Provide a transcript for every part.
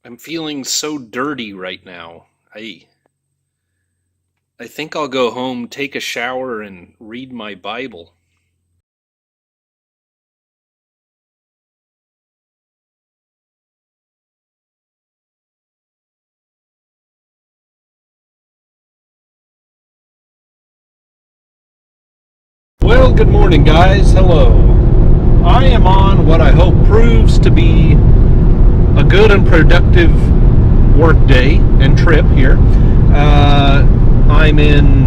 I'm feeling so dirty right now. I think I'll go home, take a shower, and read my Bible. Well, good morning, guys. Hello. I am on what I hope proves to be a good and productive work day and trip here. I'm in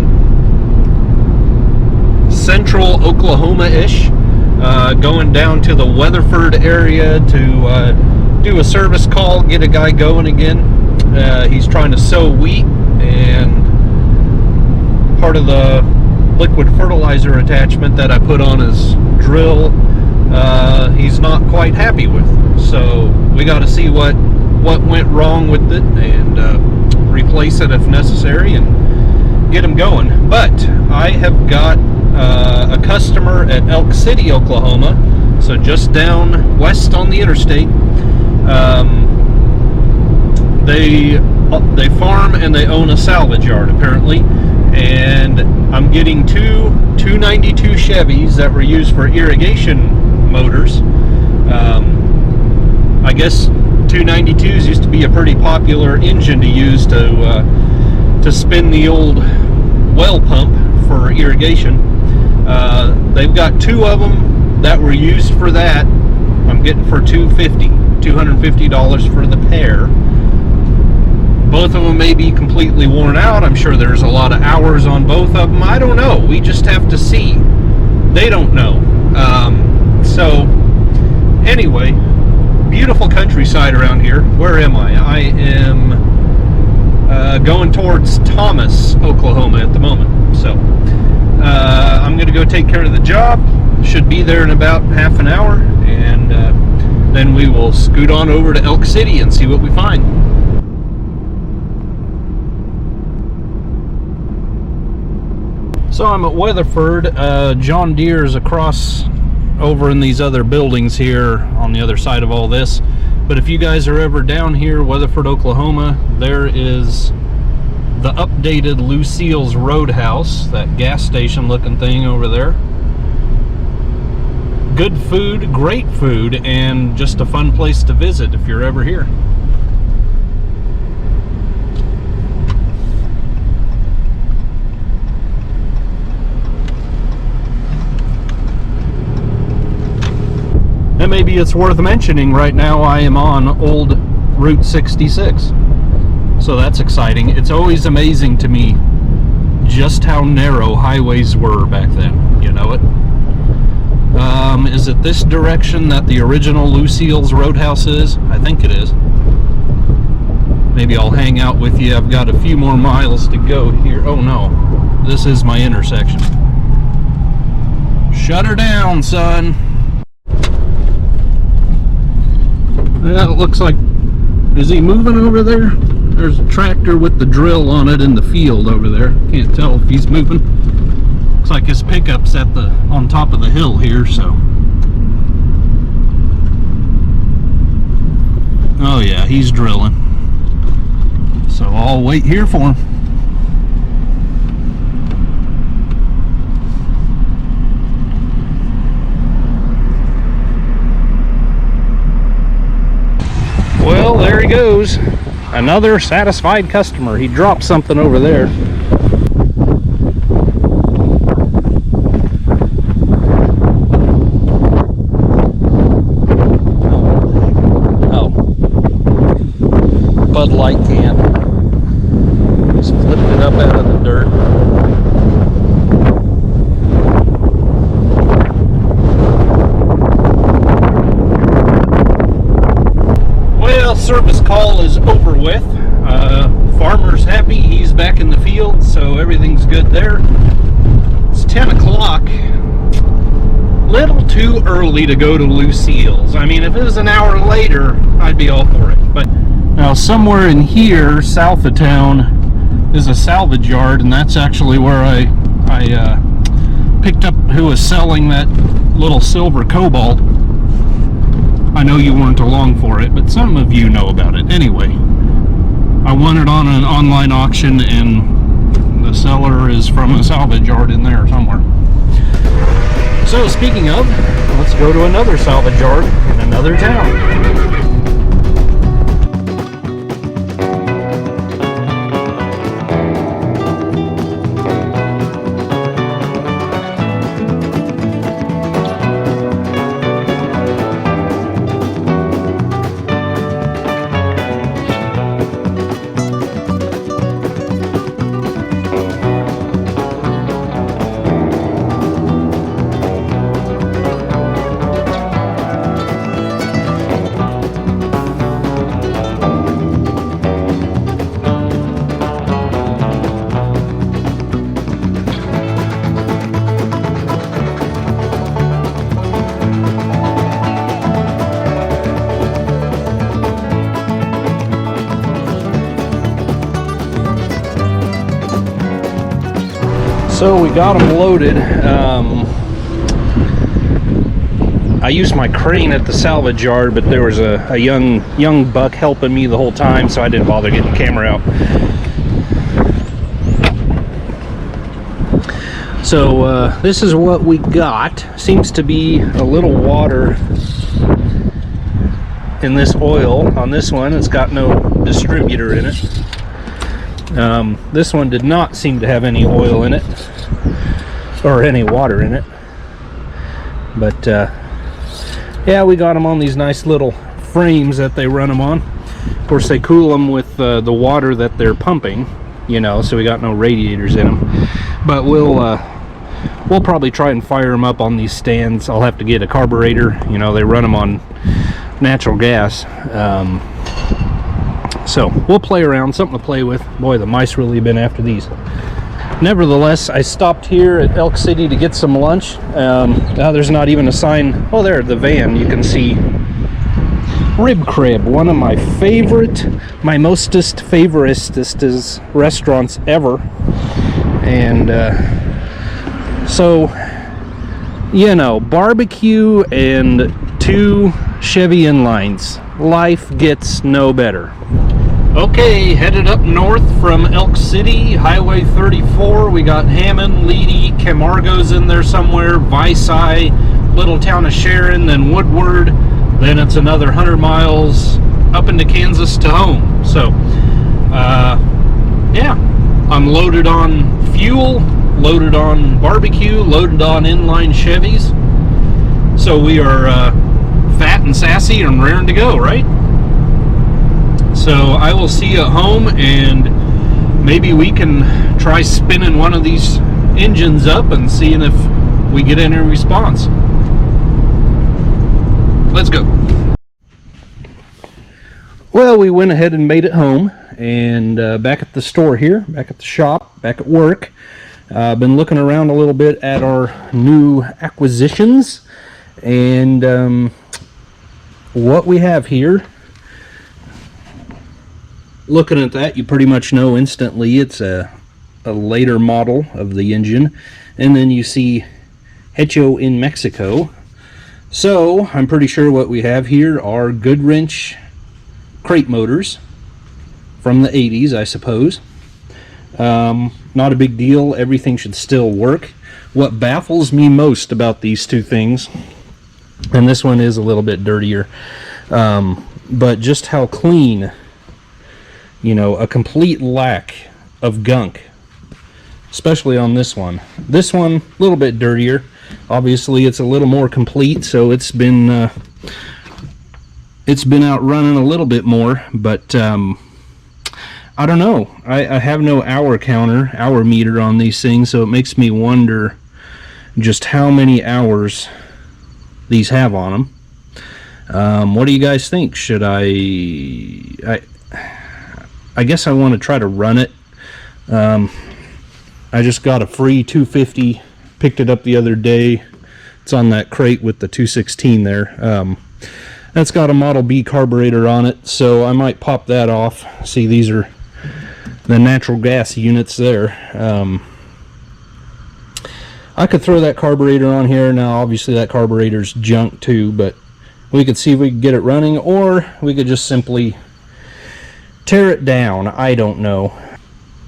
central Oklahoma-ish, going down to the Weatherford area to do a service call, get a guy going again. He's trying to sow wheat, and part of the liquid fertilizer attachment that I put on his drill, he's not quite happy with. So we got to see what went wrong with it and replace it if necessary and get him going. But I have got a customer at Elk City, Oklahoma, so just down west on the interstate. They farm and they own a salvage yard apparently, and I'm getting two 292 Chevys that were used for irrigation motors. I guess 292s used to be a pretty popular engine to use to spin the old well pump for irrigation. They've got two of them that were used for that. I'm getting for $250 for the pair. Both of them may be completely worn out. I'm sure there's a lot of hours on both of them. I don't know. We just have to see. They don't know. So anyway, beautiful countryside around here. Where am I? I am going towards Thomas, Oklahoma at the moment. So I'm going to go take care of the job. Should be there in about half an hour, and then we will scoot on over to Elk City and see what we find. So I'm at Weatherford. John Deere's across over in these other buildings here on the other side of all this. But if you guys are ever down here, Weatherford, Oklahoma, there is the updated Lucille's Roadhouse, that gas station looking thing over there. Good food, great food, and just a fun place to visit if you're ever here. And maybe it's worth mentioning right now I am on old Route 66. So that's exciting. It's always amazing to me just how narrow highways were back then. You know it? Is it this direction that the original Lucille's Roadhouse is? I think it is. Maybe I'll hang out with you. I've got a few more miles to go here. Oh no, this is my intersection. Shut her down, son. Well, it looks like, is he moving over there? There's a tractor with the drill on it in the field over there. Can't tell if he's moving. Looks like his pickup's on top of the hill here, so. Oh yeah, he's drilling. So I'll wait here for him. Well, there he goes. Another satisfied customer. He dropped something over there. Oh. Bud Light can. Just flipped it up out of the dirt. Service call is over with. Farmer's happy, he's back in the field, so everything's good there. It's 10 o'clock. Little too early to go to Lucille's. I mean, if it was an hour later, I'd be all for it. But now somewhere in here, south of town, is a salvage yard, and that's actually where I picked up who was selling that little silver Cobalt. I know you weren't along for it, but some of you know about it. Anyway, I won it on an online auction, and the seller is from a salvage yard in there somewhere. So speaking of, let's go to another salvage yard in another town. So we got them loaded. I used my crane at the salvage yard, but there was a young buck helping me the whole time, so I didn't bother getting the camera out. So this is what we got. Seems to be a little water in this oil on this one. It's got no distributor in it. This one did not seem to have any oil in it or any water in it, but yeah, we got them on these nice little frames that they run them on. Of course, they cool them with the water that they're pumping, you know, so we got no radiators in them. But we'll probably try and fire them up on these stands. I'll have to get a carburetor, you know, they run them on natural gas. So we'll play around, something to play with. Boy, the mice really been after these. Nevertheless, I stopped here at Elk City to get some lunch. Now there's not even a sign. Oh, there, the van, you can see Rib Crib, one of my favorite, my mostest favoritest restaurants ever. And so, you know, barbecue and 2 Chevy inlines. Life gets no better. Okay, headed up north from Elk City, Highway 34. We got Hammond, Leedy, Camargo's in there somewhere, Vicey, little town of Sharon, then Woodward. Then it's another 100 miles up into Kansas to home. So, yeah, I'm loaded on fuel, loaded on barbecue, loaded on inline Chevys. So we are fat and sassy and raring to go, right? So I will see you at home, and maybe we can try spinning one of these engines up and seeing if we get any response. Let's go. Well, we went ahead and made it home, and back at the store here, back at the shop, back at work. Been looking around a little bit at our new acquisitions, and what we have here. Looking at that, you pretty much know instantly it's a later model of the engine. And then you see Hecho in Mexico. So I'm pretty sure what we have here are Goodwrench crate motors from the 80s, I suppose. Not a big deal. Everything should still work. What baffles me most about these two things, and this one is a little bit dirtier, but just how clean. You know, a complete lack of gunk, especially on this one. This one, a little bit dirtier. Obviously, it's a little more complete, so it's been out running a little bit more. But I don't know. I have no hour meter on these things, so it makes me wonder just how many hours these have on them. What do you guys think? Should I guess I want to try to run it. I just got a free 250, picked it up the other day. It's on that crate with the 216 there. That's got a Model B carburetor on it, so I might pop that off. See, these are the natural gas units there. I could throw that carburetor on here. Now, obviously, that carburetor's junk too, but we could see if we could get it running, or we could just simply tear it down. I don't know.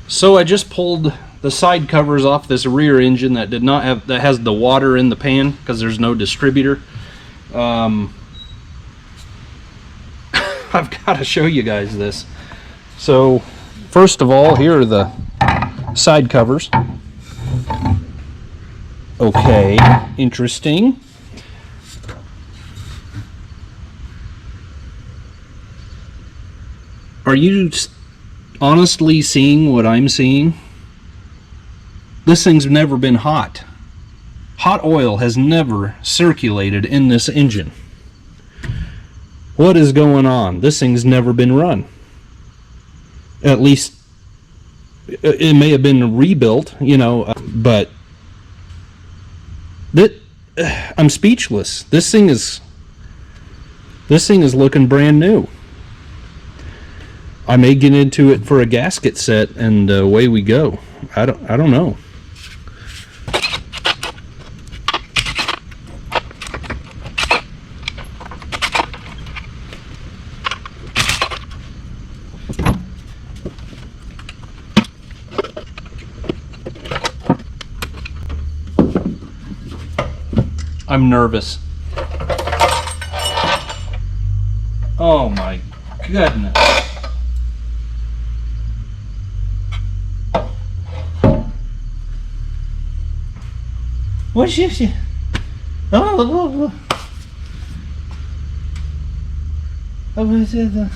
So I just pulled the side covers off this rear engine that has the water in the pan because there's no distributor. I've got to show you guys this. So first of all, here are the side covers. Okay, interesting. Are you honestly seeing what I'm seeing? This thing's never been hot. Hot oil has never circulated in this engine. What is going on? This thing's never been run. At least it may have been rebuilt, you know, but I'm speechless. This thing is looking brand new. I may get into it for a gasket set, and away we go. I don't know. I'm nervous. Oh my goodness. What's this? Oh, what's it?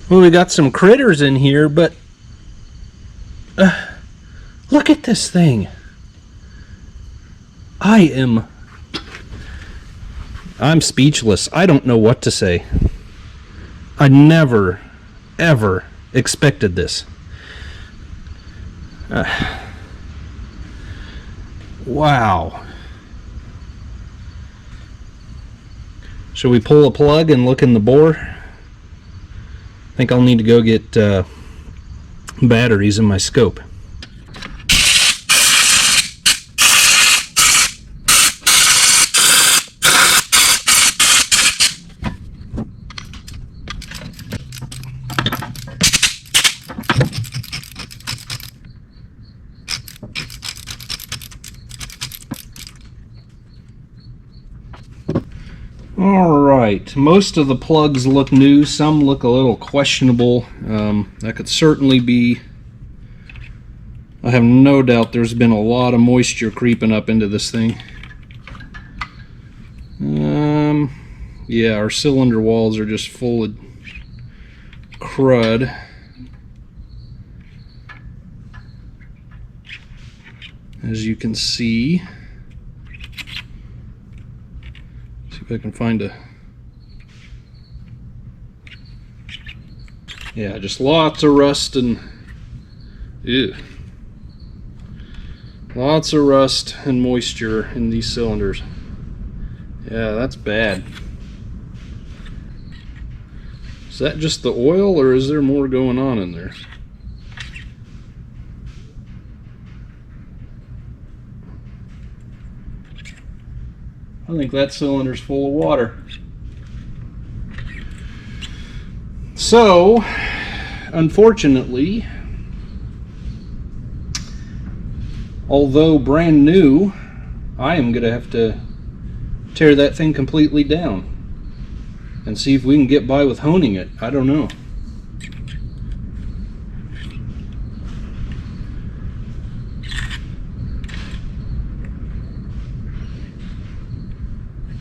Well, we got some critters in here, but look at this thing. I'm speechless. I don't know what to say. I never, ever expected this. Wow. Should we pull a plug and look in the bore? I think I'll need to go get batteries in my scope. Alright, most of the plugs look new, some look a little questionable. That could certainly be, I have no doubt there's been a lot of moisture creeping up into this thing. Yeah, our cylinder walls are just full of crud. As you can see. If I can find a, yeah, just lots of rust and ew. Lots of rust and moisture in these cylinders. Yeah, that's bad. Is that just the oil, or is there more going on in there? I think that cylinder's full of water. So, unfortunately, although brand new, I am going to have to tear that thing completely down and see if we can get by with honing it. I don't know.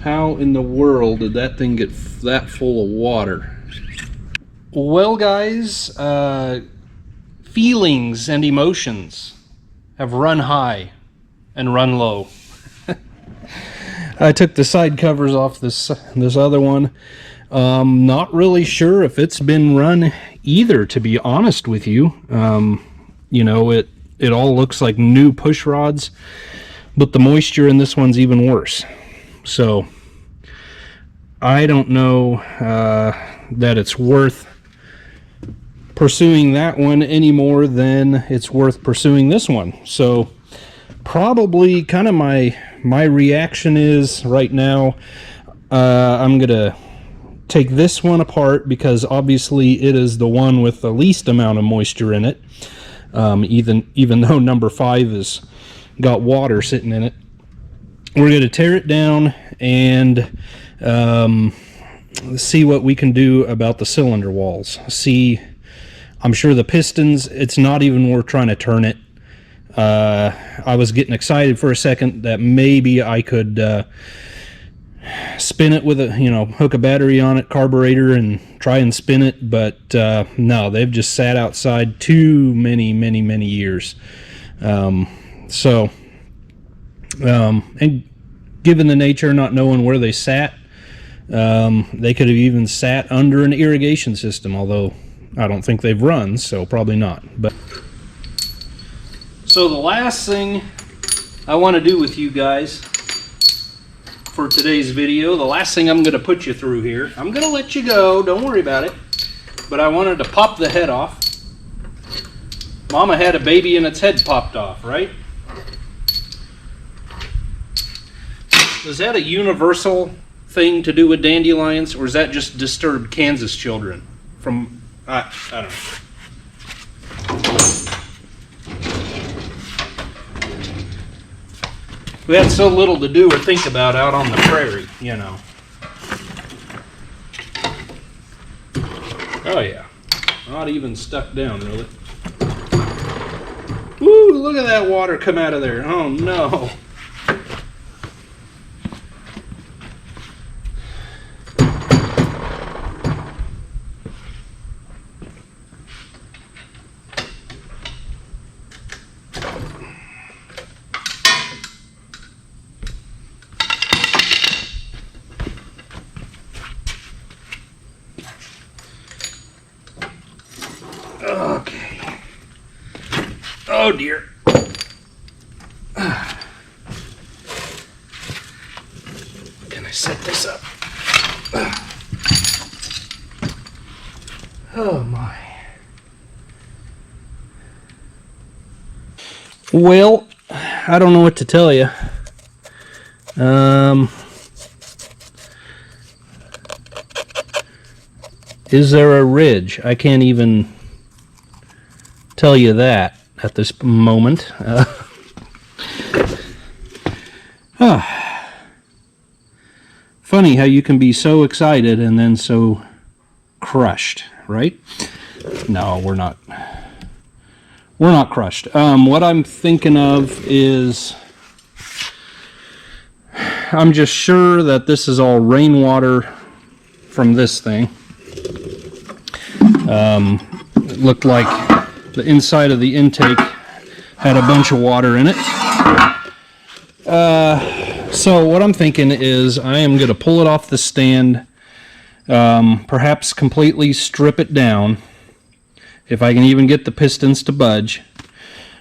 How in the world did that thing get that full of water? Well, guys, feelings and emotions have run high and run low. I took the side covers off this other one. Not really sure if it's been run either, to be honest with you. You know, it all looks like new push rods, but the moisture in this one's even worse. So I don't know that it's worth pursuing that one any more than it's worth pursuing this one. So probably kind of my reaction is right now, I'm gonna take this one apart because obviously it is the one with the least amount of moisture in it, even though number 5 has got water sitting in it. We're going to tear it down and see what we can do about the cylinder walls. See, I'm sure the pistons, it's not even worth trying to turn it. I was getting excited for a second that maybe I could spin it with a, hook a battery on it, carburetor, and try and spin it, but no, they've just sat outside too many years. And given the nature, not knowing where they sat, they could have even sat under an irrigation system, although I don't think they've run, so probably not. But so the last thing I want to do with you guys for today's video, the last thing I'm going to put you through here, I'm going to let you go, don't worry about it, but I wanted to pop the head off. Mama had a baby and its head popped off, right? Is that a universal thing to do with dandelions, or is that just disturbed Kansas children from, I don't know. We had so little to do or think about out on the prairie, Oh yeah, not even stuck down really. Woo, look at that water come out of there. Oh no. Okay. Oh dear. Can I set this up? Oh my. Well, I don't know what to tell you. Is there a ridge? I can't even tell you that at this moment. Funny how you can be so excited and then so crushed, right? No, we're not. We're not crushed. What I'm thinking of is, I'm just sure that this is all rainwater from this thing. It looked like the inside of the intake had a bunch of water in it. So what I'm thinking is I am going to pull it off the stand, perhaps completely strip it down, if I can even get the pistons to budge,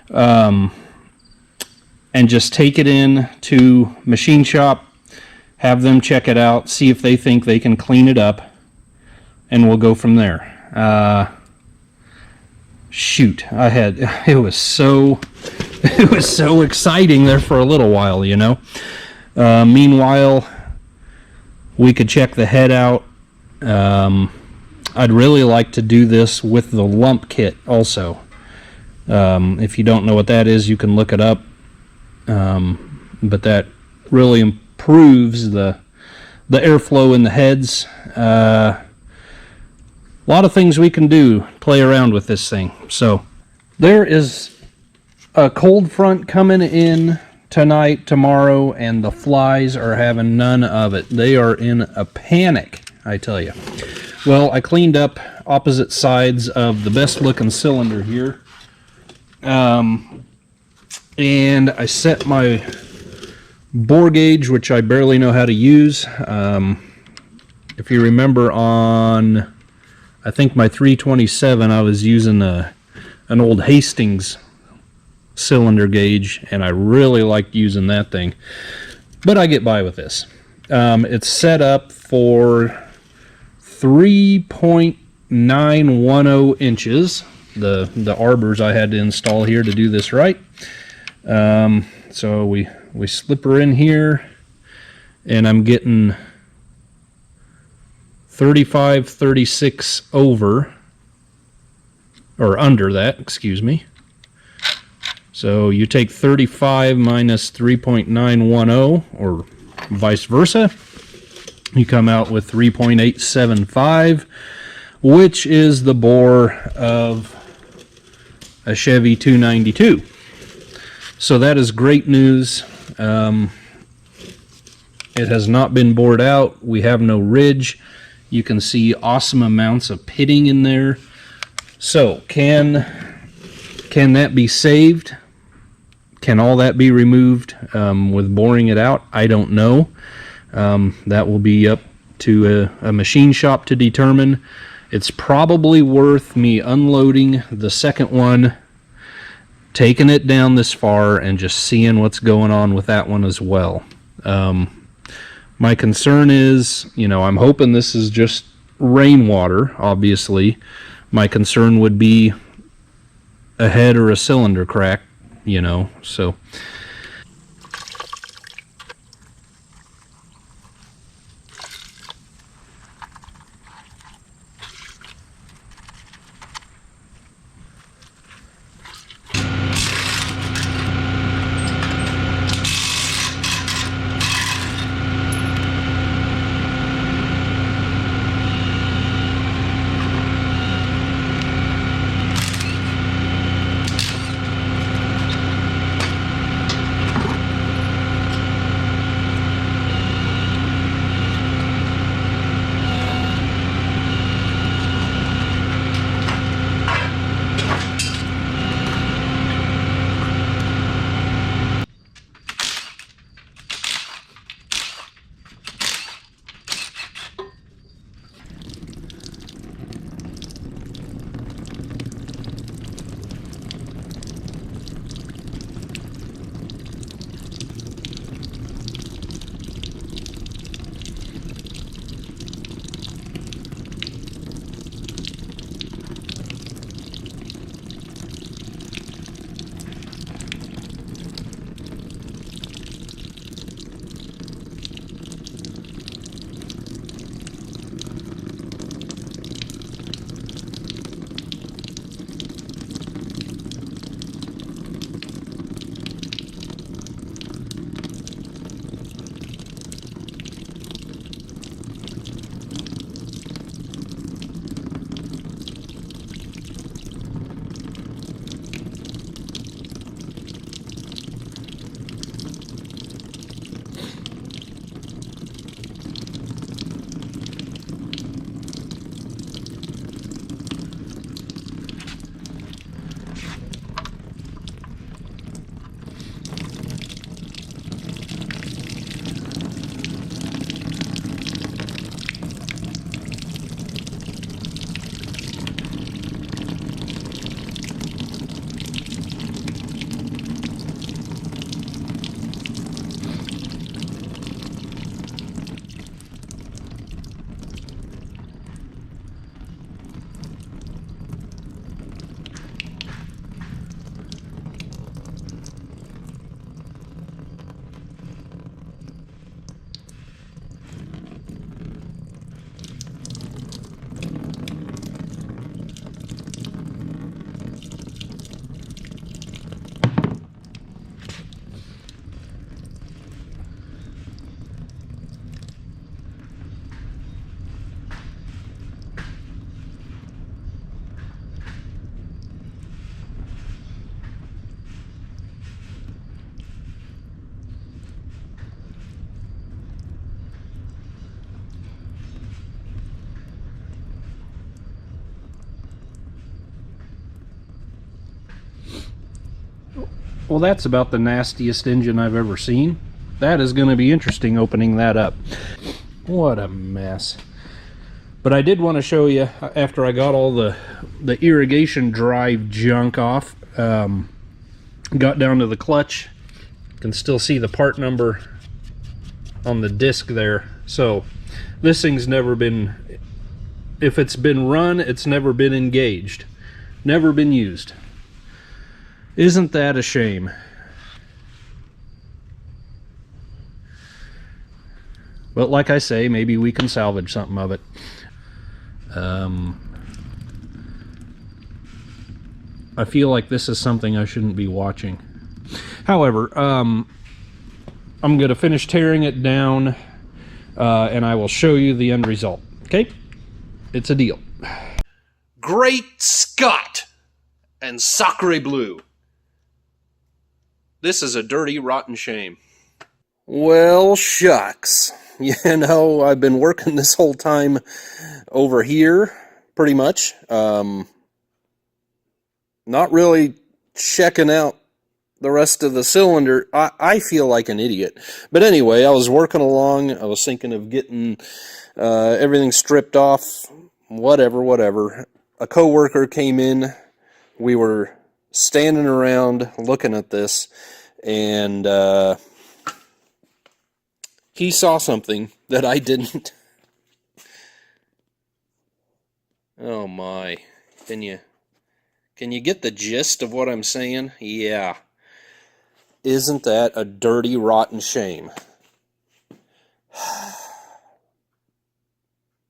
and just take it in to machine shop, have them check it out, see if they think they can clean it up, and we'll go from there. Shoot, it was so exciting there for a little while, meanwhile, we could check the head out. I'd really like to do this with the lump kit also. If you don't know what that is, you can look it up. But that really improves the airflow in the heads. A lot of things we can do, play around with this thing. So there is a cold front coming in tonight, tomorrow, and the flies are having none of it. They are in a panic, I tell you. Well, I cleaned up opposite sides of the best looking cylinder here. And I set my bore gauge, which I barely know how to use. If you remember on, I think my 327, I was using an old Hastings cylinder gauge, and I really like using that thing. But I get by with this. It's set up for 3.910 inches. The arbors I had to install here to do this right. So we slip her in here, and I'm getting 35, 36 over, or under that, excuse me. So you take 35 minus 3.910, or vice versa. You come out with 3.875, which is the bore of a Chevy 292. So that is great news. It has not been bored out. We have no ridge. You can see awesome amounts of pitting in there. So can that be saved? Can all that be removed with boring it out? I don't know. That will be up to a machine shop to determine. It's probably worth me unloading the second one, taking it down this far, and just seeing what's going on with that one as well. My concern is, I'm hoping this is just rainwater, obviously. My concern would be a head or a cylinder crack, so... Well, that's about the nastiest engine I've ever seen. That is going to be interesting opening that up. What a mess. But I did want to show you, after I got all the irrigation drive junk off, got down to the clutch, can still see the part number on the disc there. So this thing's never been, if it's been run, it's never been engaged, never been used. Isn't that a shame? But like I say, maybe we can salvage something of it. I feel like this is something I shouldn't be watching. However, I'm going to finish tearing it down, and I will show you the end result. Okay? It's a deal. Great Scott and sacre bleu. This is a dirty, rotten shame. Well, shucks. You know, I've been working this whole time over here, pretty much. Not really checking out the rest of the cylinder. I feel like an idiot. But anyway, I was working along. I was thinking of getting everything stripped off. Whatever. A coworker came in. We were standing around looking at this, and he saw something that I didn't. Oh my. Can you get the gist of what I'm saying? Yeah. Isn't that a dirty, rotten shame?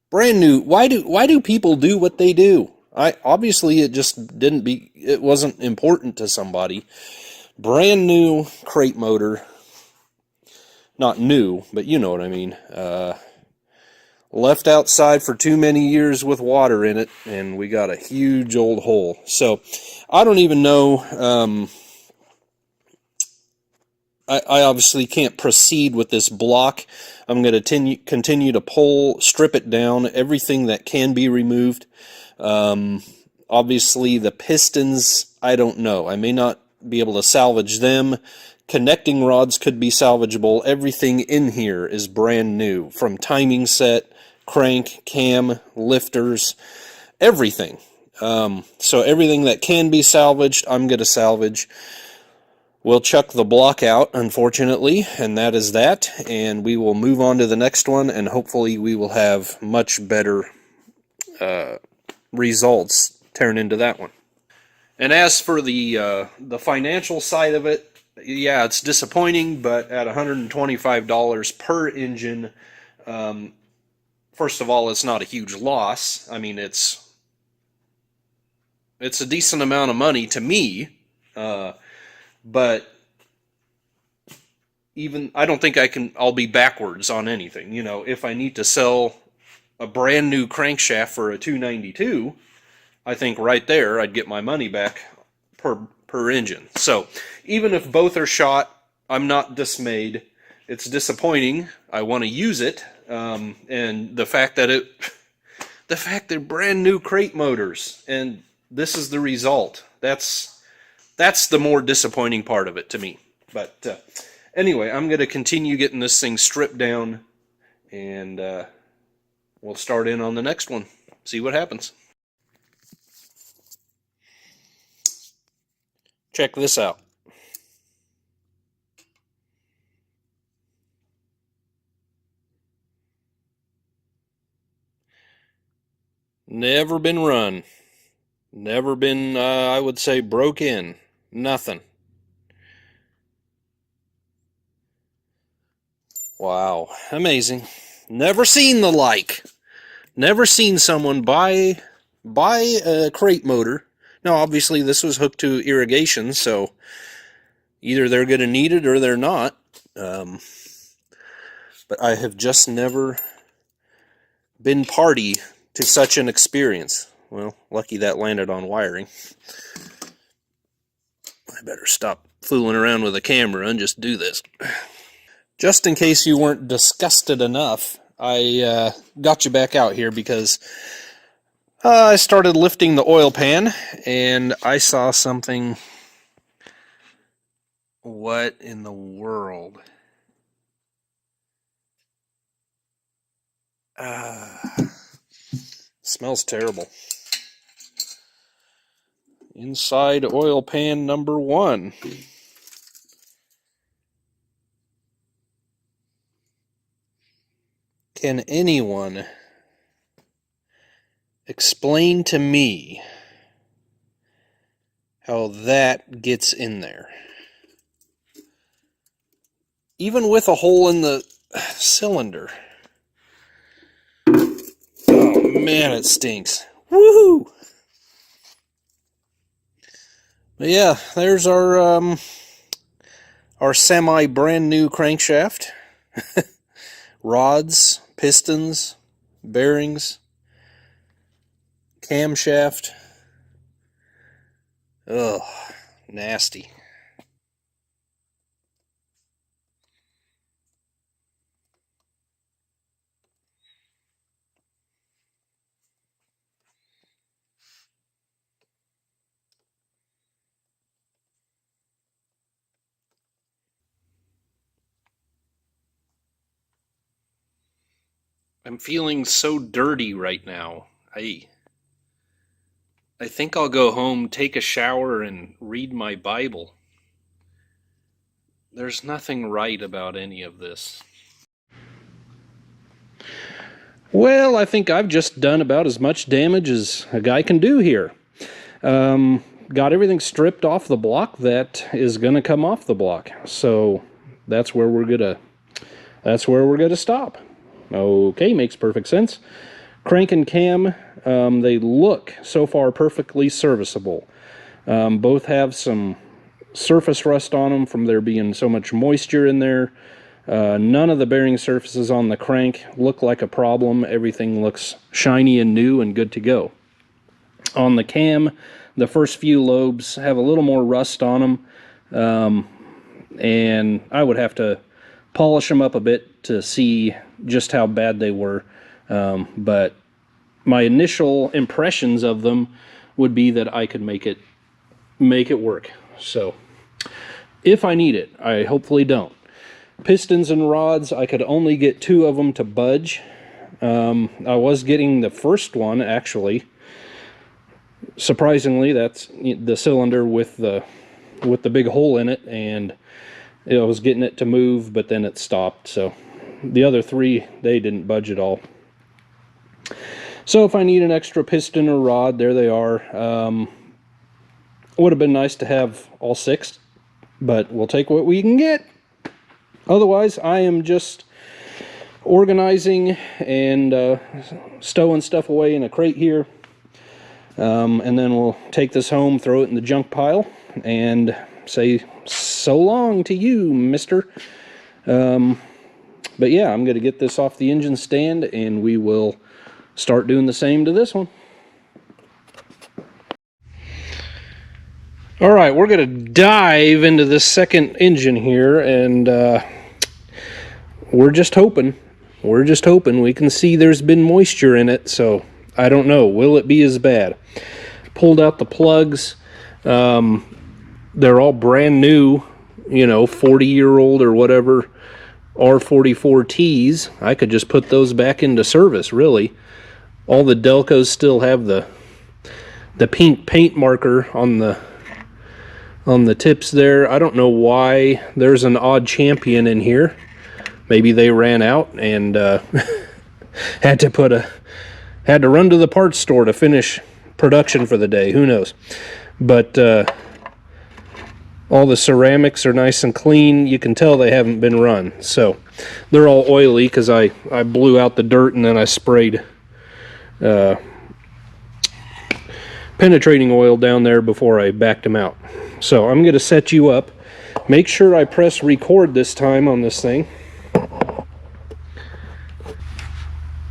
Brand new. Why do people do what they do? Obviously it wasn't important to somebody. Brand new crate motor. Not new, but you know what I mean. Left outside for too many years with water in it, and we got a huge old hole. So, I don't even know. I obviously can't proceed with this block. I'm going to continue to strip it down, everything that can be removed. Obviously, the pistons, I don't know. I may not be able to salvage them. Connecting rods could be salvageable. Everything in here is brand new, from timing set, crank, cam, lifters, everything. So everything that can be salvaged, I'm going to salvage. We'll chuck the block out, unfortunately, and that is that, and we will move on to the next one, and hopefully we will have much better results tearing into that one. And as for the financial side of it, yeah, it's disappointing, but at $125 per engine, first of all, it's not a huge loss. I mean, it's a decent amount of money to me, but even I don't think I'll be backwards on anything. You know, if I need to sell a brand new crankshaft for a 292, I think right there I'd get my money back per engine. So even if both are shot, I'm not dismayed. It's disappointing. I want to use it, and the fact that they're brand new crate motors, and this is the result. That's the more disappointing part of it to me. But anyway, I'm going to continue getting this thing stripped down, and we'll start in on the next one. See what happens. Check this out. Never been run. Never been, I would say, broke in. Nothing. Wow. Amazing. Never seen the like. Never seen someone buy a crate motor. Now, obviously, this was hooked to irrigation, so either they're going to need it or they're not. But I have just never been party to such an experience. Well, lucky that landed on wiring. I better stop fooling around with the camera and just do this. Just in case you weren't disgusted enough, I got you back out here because I started lifting the oil pan and I saw something. What in the world? Smells terrible. Inside oil pan number 1. Can anyone explain to me how that gets in there? Even with a hole in the cylinder. Man, it stinks. Woohoo! But yeah, there's our semi brand new crankshaft. Rods, pistons, bearings, camshaft. Ugh, nasty. I'm feeling so dirty right now. I think I'll go home, take a shower, and read my Bible. There's nothing right about any of this. Well, I think I've just done about as much damage as a guy can do here. Got everything stripped off the block that is going to come off the block. So that's where we're gonna stop. Okay, makes perfect sense. Crank and cam, they look so far perfectly serviceable. Both have some surface rust on them from there being so much moisture in there. None of the bearing surfaces on the crank look like a problem. Everything looks shiny and new and good to go. On the cam, the first few lobes have a little more rust on them, and I would have to polish them up a bit to see just how bad they were. But my initial impressions of them would be that I could make it work. So if I need it, I hopefully don't. Pistons and rods, I could only get 2 of them to budge. I was getting the first one, actually. Surprisingly, that's the cylinder with the big hole in it, and I was getting it to move, but then it stopped. So the other 3, they didn't budge at all. So if I need an extra piston or rod, there they are. Would have been nice to have all 6, but we'll take what we can get. Otherwise, I am just organizing and stowing stuff away in a crate here. And then we'll take this home, throw it in the junk pile, and say so long to you, mister. But yeah, I'm going to get this off the engine stand, and we will start doing the same to this one. All right, we're going to dive into this second engine here, and we're just hoping we can see there's been moisture in it, so I don't know. Will it be as bad? Pulled out the plugs. They're all brand new, 40-year-old or whatever R44Ts. I could just put those back into service, really. All the Delcos still have the pink paint marker on the tips there. I don't know why there's an odd champion in here. Maybe they ran out and had to run to the parts store to finish production for the day. Who knows? But all the ceramics are nice and clean. You can tell they haven't been run. So they're all oily because I blew out the dirt and then I sprayed penetrating oil down there before I backed them out. So I'm going to set you up. Make sure I press record this time on this thing.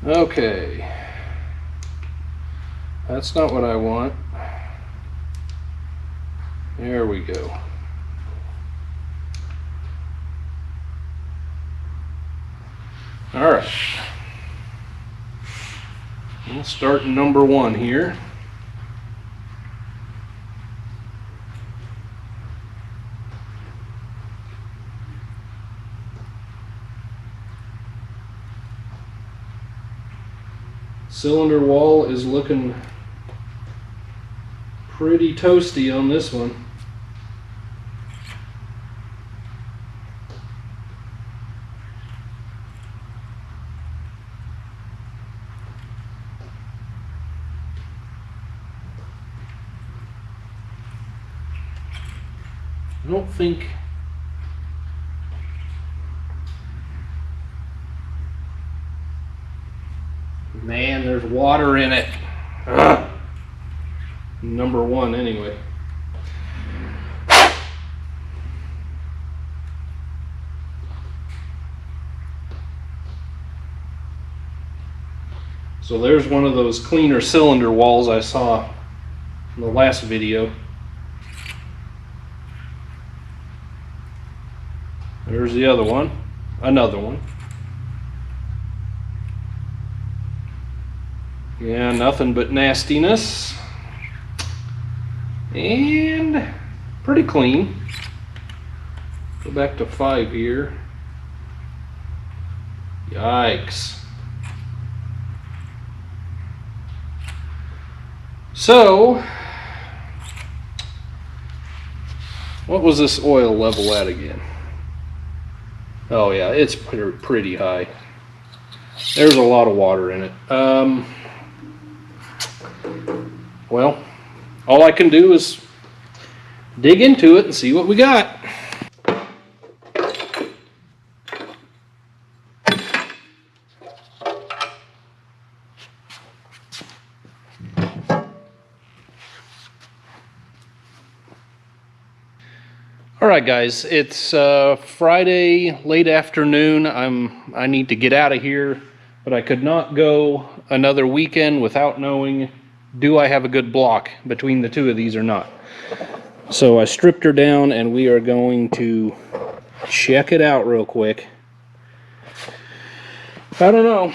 Okay. That's not what I want. There we go. All right. We'll start number 1 here. Cylinder wall is looking pretty toasty on this one. I don't think Man, there's water in it. Ugh. Number one, anyway. So there's one of those cleaner cylinder walls I saw in the last video. There's the other one, another one. Yeah, nothing but nastiness. And pretty clean. Go back to 5 here. Yikes. So, what was this oil level at again? Oh yeah, it's pretty high. There's a lot of water in it. Well, all I can do is dig into it and see what we got. Alright guys, it's Friday late afternoon. I need to get out of here, but I could not go another weekend without knowing, do I have a good block between the two of these or not? So I stripped her down and we are going to check it out real quick. I don't know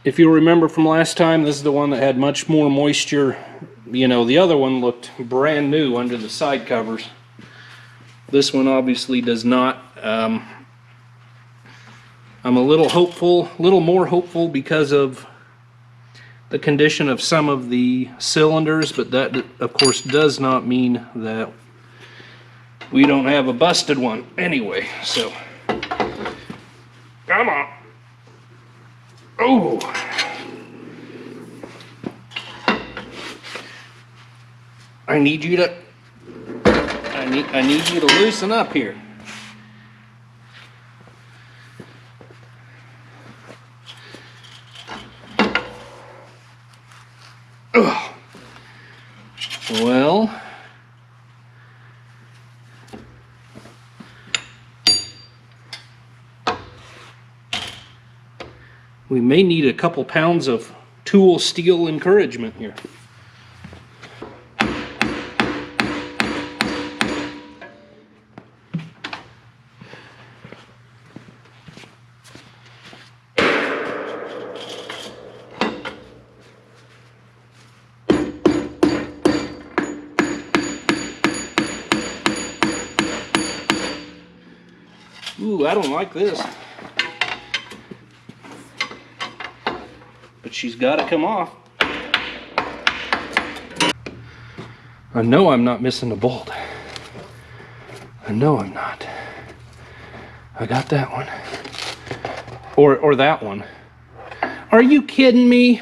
if you remember from last time, this is the one that had much more moisture. You know, the other one looked brand new under the side covers. This one obviously does not. I'm a little hopeful, a little more hopeful because of the condition of some of the cylinders, but that of course does not mean that we don't have a busted one anyway. So come on. Oh, I need you to I need you to loosen up here. Ugh. Well, we may need a couple pounds of tool steel encouragement here. Ooh, I don't like this. But she's got to come off. I know I'm not missing a bolt. I know I'm not. I got that one. Or that one. Are you kidding me?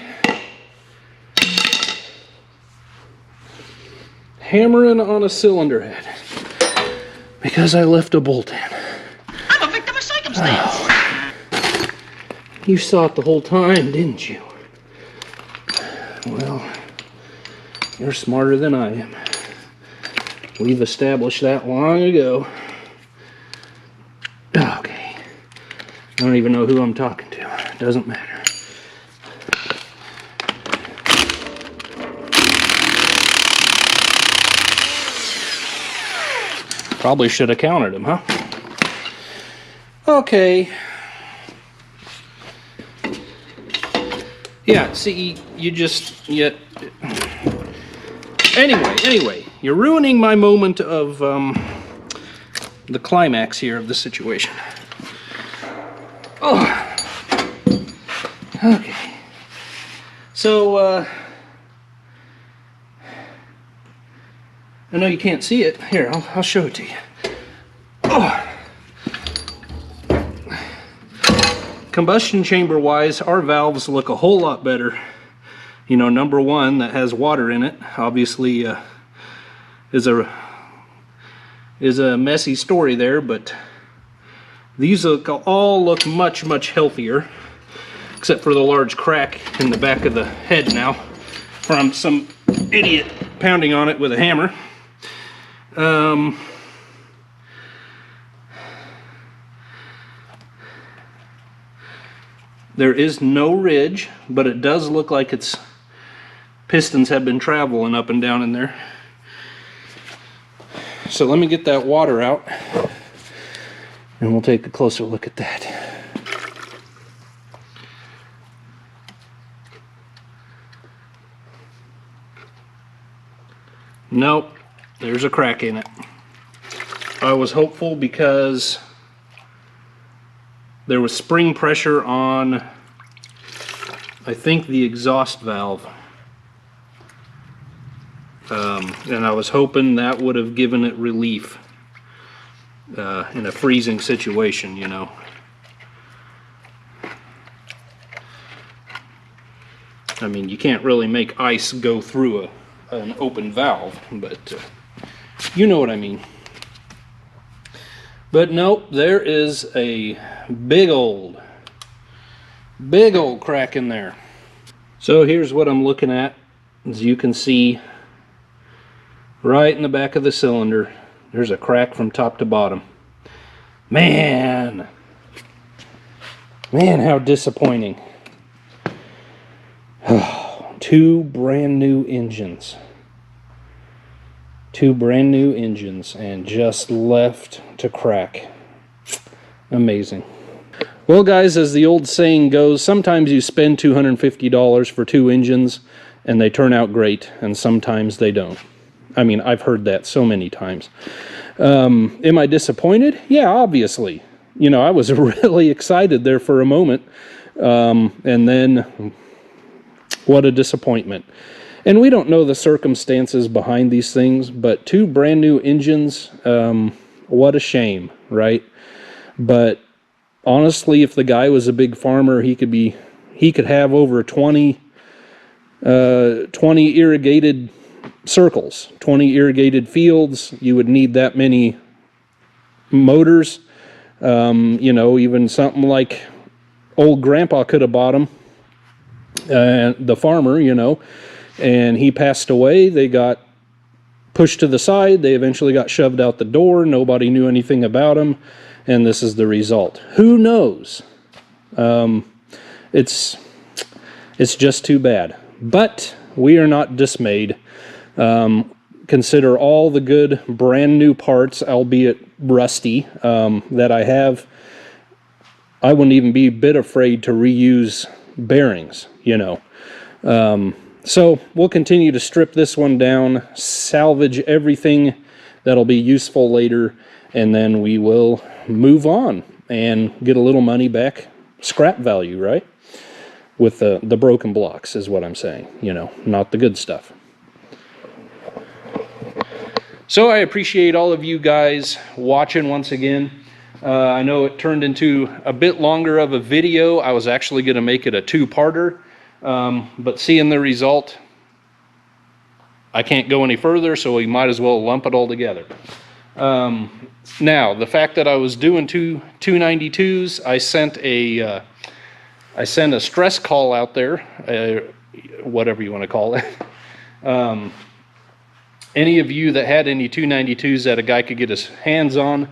Hammering on a cylinder head because I left a bolt in. I'm a victim of circumstance. Oh. You saw it the whole time, didn't you? Well, you're smarter than I am. We've established that long ago. Okay. I don't even know who I'm talking to. It doesn't matter. Probably should have counted them, huh? Okay. Yeah, see, Anyway, you're ruining my moment of the climax here of the situation. Oh. Okay. So, I know you can't see it. Here, I'll show it to you. Oh. Combustion chamber wise, our valves look a whole lot better. You know, number one, that has water in it, obviously is a messy story there, but these all look much healthier. except for the large crack in the back of the head now from some idiot pounding on it with a hammer. There is no ridge, but it does look like its pistons have been traveling up and down in there. So let me get that water out and we'll take a closer look at that. Nope, there's a crack in it. I was hopeful because there was spring pressure on, I think, the exhaust valve. And I was hoping that would have given it relief in a freezing situation, you know. I mean, you can't really make ice go through an open valve, but you know what I mean. But nope, there is a big old crack in there. So here's what I'm looking at. As you can see, right in the back of the cylinder, there's a crack from top to bottom. Man, how disappointing. Two brand new engines. Two brand new engines and just left to crack. Amazing. Well guys, as the old saying goes, sometimes you spend $250 for two engines and they turn out great, and sometimes they don't. I mean, I've heard that so many times. Am I disappointed? Yeah, obviously. You know, I was really excited there for a moment, and then what a disappointment. And we don't know the circumstances behind these things, but two brand new engines, what a shame, right? But honestly, if the guy was a big farmer, he could have over 20 irrigated circles, 20 irrigated fields. You would need that many motors. You know, even something like old grandpa could have bought them, the farmer, you know, and he passed away. They got pushed to the side. They eventually got shoved out the door. Nobody knew anything about them, and this is the result. Who knows? It's just too bad. But we are not dismayed. Consider all the good brand new parts, albeit rusty, that I have. I wouldn't even be a bit afraid to reuse bearings, you know. So we'll continue to strip this one down, salvage everything that'll be useful later, and then we will move on and get a little money back, scrap value, right? With the broken blocks is what I'm saying, you know, not the good stuff. So I appreciate all of you guys watching once again. I know it turned into a bit longer of a video. I was actually going to make it a two-parter, but seeing the result, I can't go any further, so we might as well lump it all together. Now, the fact that I was doing two 292s, I sent a stress call out there, whatever you want to call it. Any of you that had any 292s that a guy could get his hands on,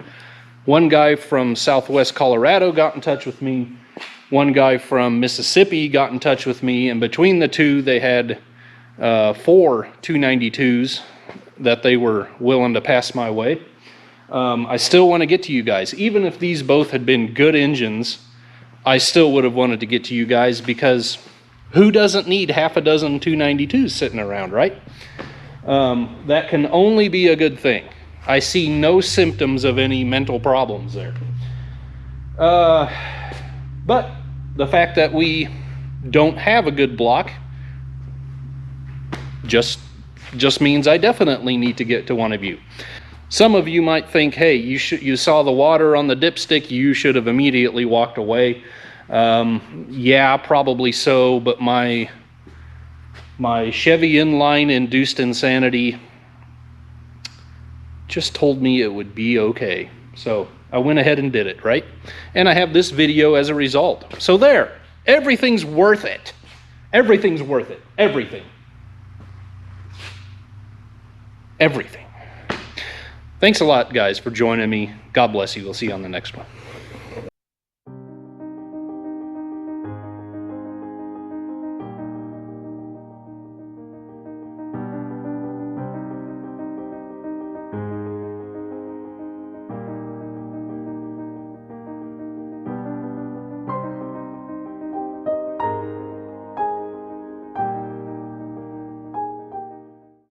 one guy from Southwest Colorado got in touch with me. One guy from Mississippi got in touch with me, and between the two, they had 4 292s that they were willing to pass my way. I still want to get to you guys. Even if these both had been good engines, I still would have wanted to get to you guys, because who doesn't need half a dozen 292s sitting around, right? That can only be a good thing. I see no symptoms of any mental problems there. But the fact that we don't have a good block just means I definitely need to get to one of you. Some of you might think, hey, you saw the water on the dipstick, you should have immediately walked away. Yeah, probably so, but my Chevy inline induced insanity just told me it would be okay. So I went ahead and did it, right? And I have this video as a result. So there, Everything's worth it. Everything's worth it. Everything. Everything. Thanks a lot, guys, for joining me. God bless you. We'll see you on the next one.